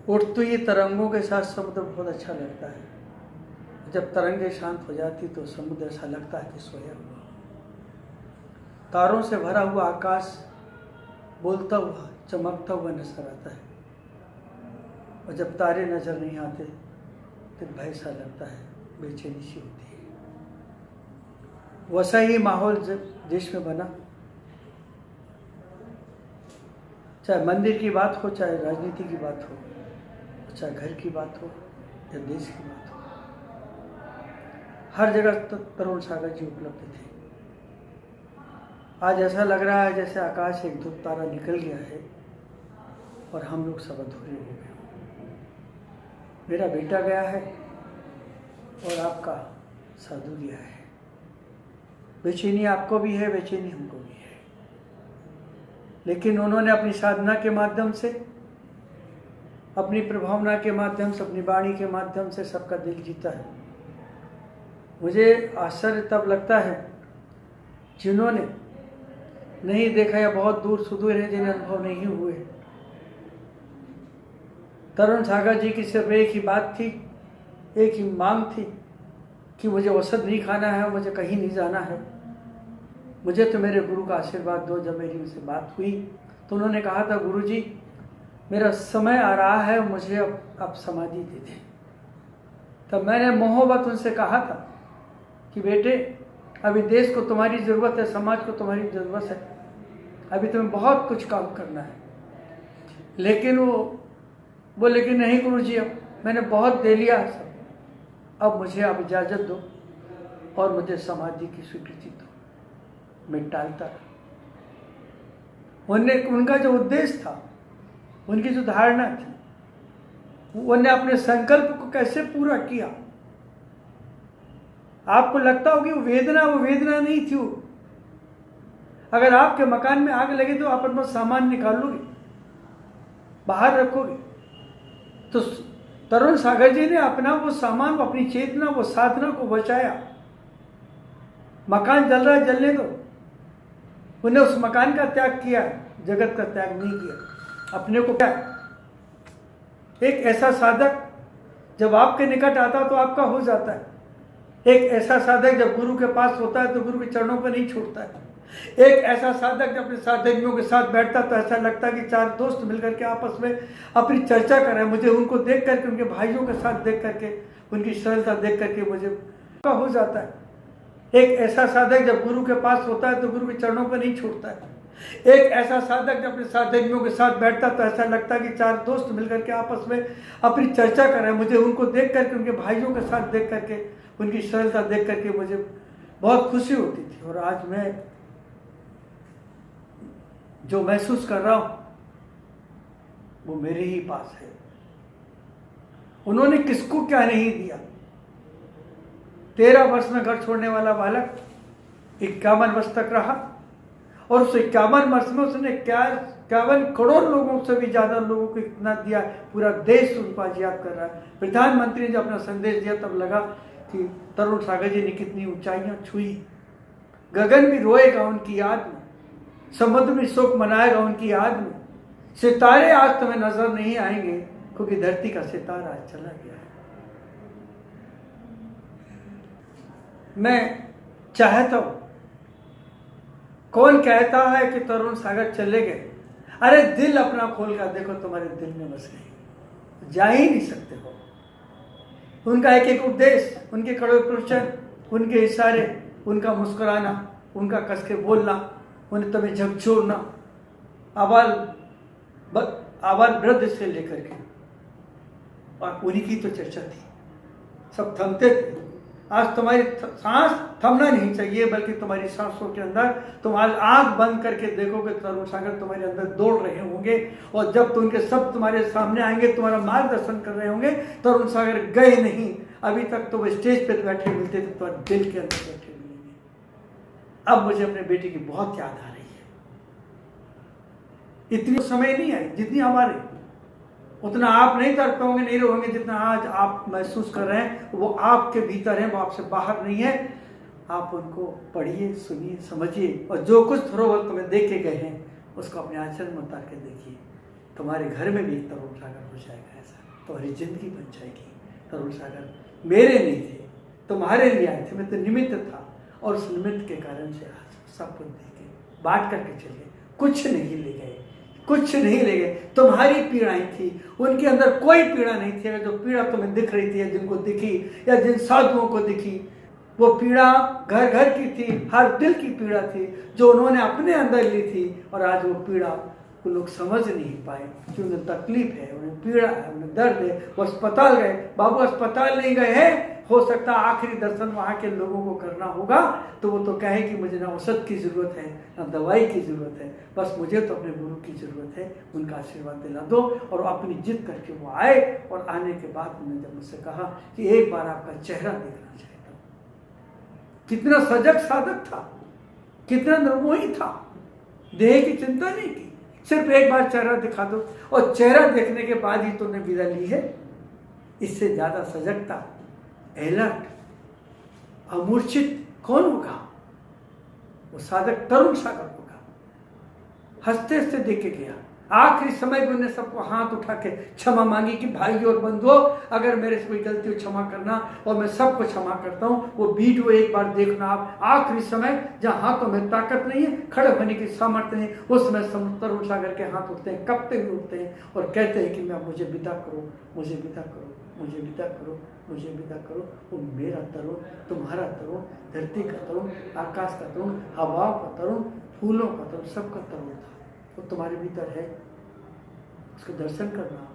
उठती हुई तरंगों के साथ समुद्र बहुत अच्छा लगता है। जब तरंगे शांत हो जाती तो समुद्र ऐसा लगता है कि सोया हुआ। तारों से भरा हुआ आकाश बोलता हुआ चमकता हुआ नजर आता है, और जब तारे नजर नहीं आते तो भय सा लगता है, बेचैनी सी होती है। वैसा ही माहौल देश में बना, चाहे मंदिर की बात हो, चाहे राजनीति की बात हो, चाहे घर की बात हो या देश की बात हो, हर जगह तरुण सागर जी उपलब्ध थे। आज ऐसा लग रहा है जैसे आकाश से एक ध्रुव तारा निकल गया है और हम लोग सब अधूरे हो गए। मेरा बेटा गया है और आपका साधु गया है। बेचैनी आपको भी है, बेचैनी हमको भी है, लेकिन उन्होंने अपनी साधना के माध्यम से, अपनी प्रभावना के माध्यम से, अपनी वाणी के माध्यम से सबका दिल जीता है। मुझे आश्चर्य तब लगता है जिन्होंने नहीं देखा या बहुत दूर सुदूर है, जिन्हें अनुभव नहीं हुए। तरुण सागर जी की सिर्फ एक ही बात थी, एक ही मांग थी कि मुझे औषध नहीं खाना है, मुझे कहीं नहीं जाना है, मुझे तो मेरे गुरु का आशीर्वाद दो। जब मेरी उनसे बात हुई तो उन्होंने कहा था, गुरु जी मेरा समय आ रहा है, मुझे अब समाधि दे दें। तब मैंने मोहब्बत उनसे कहा था कि बेटे अभी देश को तुम्हारी ज़रूरत है, समाज को तुम्हारी ज़रूरत है, अभी तुम्हें बहुत कुछ काम करना है। लेकिन वो बोले कि नहीं गुरु जी, अब मैंने बहुत दे लिया है सब, अब मुझे अब इजाज़त दो और मुझे समाधि की स्वीकृति दो। मैं टालता रहा। उनका जो उद्देश्य था, उनकी जो धारणा थी, उन्होंने अपने संकल्प को कैसे पूरा किया। आपको लगता होगी वो वेदना नहीं थी। वो अगर आपके मकान में आग लगे तो आप अपना सामान निकालोगे, बाहर रखोगे, तो तरुण सागर जी ने अपना वो सामान, वो अपनी चेतना, वो साधना को बचाया। मकान जल रहा है, जलने दो। उन्हें उस मकान का त्याग किया, जगत का त्याग नहीं किया। अपने को क्या, एक ऐसा साधक जब आपके निकट आता तो आपका हो जाता है। एक ऐसा साधक जब गुरु के पास होता है तो गुरु के चरणों पर नहीं छूटता है। एक ऐसा साधक जब अपने साधकियों के साथ बैठता तो ऐसा लगता है कि चार दोस्त मिलकर के आपस में अपनी चर्चा कर रहे हैं। मुझे उनको देख करके, उनके भाइयों के साथ देख करके, उनकी सरलता देख करके मुझे हो जाता है। एक ऐसा साधक जब गुरु के पास होता है तो गुरु के चरणों पर नहीं छूटता है। एक ऐसा साधक जब अपने साधकियों के साथ बैठता तो ऐसा लगता है कि चार दोस्त मिलकर के आपस में अपनी चर्चा कर रहे हैं। मुझे उनको देख करके, उनके भाइयों के साथ देख करके, उनकी सरलता देख करके मुझे बहुत खुशी होती थी। और आज मैं जो महसूस कर रहा हूं वो मेरे ही पास है। उन्होंने किसको क्या नहीं दिया। 13 वर्ष में घर छोड़ने वाला बालक 51 वर्ष तक रहा, और उस 51 वर्ष में उसने 51 करोड़ लोगों से भी ज्यादा लोगों को इतना दिया। पूरा देश उनको आज याद कर रहा है। प्रधानमंत्री ने जब अपना संदेश दिया तब लगा कि तरुण सागर जी ने कितनी ऊंचाइयां छुई। गगन भी रोएगा उनकी याद में, समुद्र भी शोक मनाएगा उनकी याद में। सितारे आज तुम्हें नजर नहीं आएंगे क्योंकि धरती का सितारा आज चला गया है। मैं चाहता हूं, कौन कहता है कि तरुण सागर चले गए? अरे दिल अपना खोल कर देखो, तुम्हारे दिल में बस गए, जा ही नहीं सकते हो। उनका एक एक उपदेश, उनके कड़वे प्रवचन, उनके इशारे, उनका मुस्कुराना, उनका कस के बोलना, उन्हें तुम्हें झकझोरना, आबाल वृद्ध से लेकर के, और उन्हीं की तो चर्चा थी। सब थमते थे। आज तुम्हारी सांस थमना नहीं चाहिए, बल्कि तुम्हारी सांसों के अंदर तुम आज आंख बंद करके देखोगे तरुण सागर तुम्हारे अंदर दौड़ रहे होंगे। और जब तो उनके सब तुम्हारे सामने आएंगे, तुम्हारा मार्गदर्शन कर रहे होंगे, तरुण सागर गए नहीं। अभी तक तो वो स्टेज पर बैठे मिलते थे, तो दिल के अंदर बैठे मिलेंगे। अब मुझे अपने बेटे की बहुत याद आ रही है। इतनी समय नहीं आई जितनी हमारे, उतना आप नहीं कर पाओगे, नहीं रहोगे जितना आज आप महसूस कर रहे हैं। वो आपके भीतर है, वो आपसे बाहर नहीं है। आप उनको पढ़िए, सुनिए, समझिए, और जो कुछ धरोहर तुम्हें दे के गए हैं उसको अपने आचरण में उतार के देखिए। तुम्हारे घर में भी एक तरुण सागर हो जाएगा। ऐसा तुम्हारी जिंदगी बन जाएगी। तरुण सागर मेरे नहीं थे, तुम्हारे लिए आए थे, मैं तो निमित्त था, और उस निमित्त के कारण से आज सब कुछ देके बांट करके चले, कुछ नहीं ले गए, कुछ नहीं ले गए। तुम्हारी पीड़ाएं थी, उनके अंदर कोई पीड़ा नहीं थी। अगर जो पीड़ा तुम्हें दिख रही थी, या जिनको दिखी, या जिन साधुओं को दिखी, वो पीड़ा घर घर की थी, हर दिल की पीड़ा थी जो उन्होंने अपने अंदर ली थी। और आज वो पीड़ा को लोग समझ नहीं पाए कि उन्हें तकलीफ है, उन्हें पीड़ा है, उन्हें दर्द है। वो अस्पताल गए, बाबू अस्पताल नहीं गए हैं, हो सकता आखिरी दर्शन वहाँ के लोगों को करना होगा, तो वो तो कहे कि मुझे ना औषध की ज़रूरत है, ना दवाई की ज़रूरत है, बस मुझे तो अपने गुरु की ज़रूरत है, उनका आशीर्वाद दिला दो। और अपनी जिद करके वो आए, और आने के बाद उन्होंने जब मुझसे कहा कि एक बार आपका चेहरा देखना चाहता हूँ। कितना सजग साधक था, कितना निर्मोही था, देह की चिंता नहीं की, सिर्फ एक बार चेहरा दिखा दो, और चेहरा देखने के बाद ही तुमने विदा ली है। इससे ज़्यादा सजगता, अलर्ट, अमूर्छित कौन होगा? वो साधक तरुण सागर होगा। हंसते हंसते देख के गया। आखिरी समय में उन्होंने सबको हाथ उठा के क्षमा मांगी कि भाई और बंधुओं, अगर मेरे से कोई गलती हो क्षमा करना, और मैं सबको क्षमा करता हूँ। वो वीडियो एक बार देखना आप। आखिरी समय जहाँ हाथों में ताकत नहीं है, खड़े होने की सामर्थ्य नहीं, उस समय तरुण सागर के हाथ उठते हैं, कपते हुए उठते हैं, और कहते हैं कि मैं मुझे विदा करो, मुझे विदा करो, मुझे विदा करो, मुझे विदा करो। वो मेरा तरुण, तुम्हारा तरुण, धरती का तरुण, आकाश का तरुण, हवाओं का तरुण, फूलों का तरुण, सबका तरुण था। वो तुम्हारे भीतर है, उसके दर्शन करना।